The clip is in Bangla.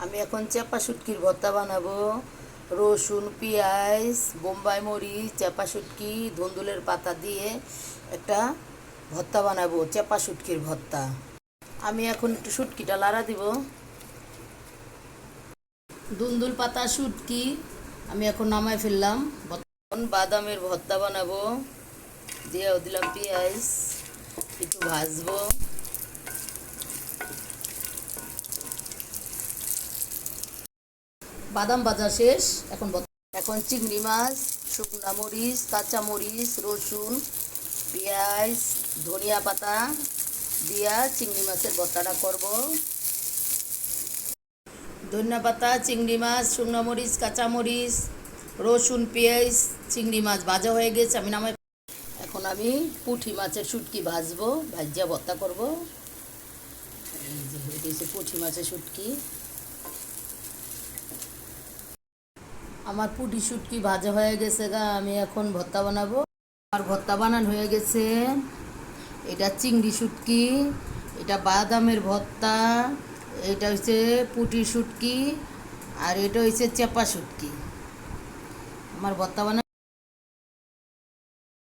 আমি এখন চাপা শুটকির ভর্তা বানাবো। রসুন, পেঁয়াজ, বোম্বাই মরিচ, চাপা শুটকি, ধুন্দুলের পাতা দিয়ে একটা ভর্তা বানাবো, চাপা শুটকির ভর্তা। আমি এখন একটু শুটকিটা লাড়া দিব। ধুন্দুল পাতা শুটকি আমি এখন নামাই ফেললাম। এখন বাদামের ভর্তা বানাবো, দিয়েও দিলাম পেঁয়াজ, একটু ভাজবো। বাদাম ভাজা শেষ। এখন চিংড়ি মাছ, শুকনা মরিচ, কাঁচা মরিচ, রসুন, পেঁয়াজ, ধনিয়া পাতা দিয়া চিংড়ি মাছের ভর্তাটা করব। ধনিয়া পাতা, চিংড়ি মাছ, শুকনো মরিচ, কাঁচা মরিচ, রসুন, পেঁয়াজ, চিংড়ি মাছ ভাজা হয়ে গেছে, আমি নামাই। এখন আমি পুঁটি মাছের শুটকি ভাজবো, ভাজিয়া ভর্তা করব। এই যে হয়ে গেছে পুঁটি মাছের শুটকি। আমার পুঁটি শুটকি ভাজা হয়ে গেছে গা, আমি এখন ভর্তা বানাবো। আমার ভর্তা বানানো হয়ে গেছে। এটা চিংড়ি শুটকি, এটা বাদামের ভর্তা, এটা হচ্ছে পুঁটি শুটকি, আর এটা হচ্ছে চেপা শুটকি। আমার ভর্তা বানানো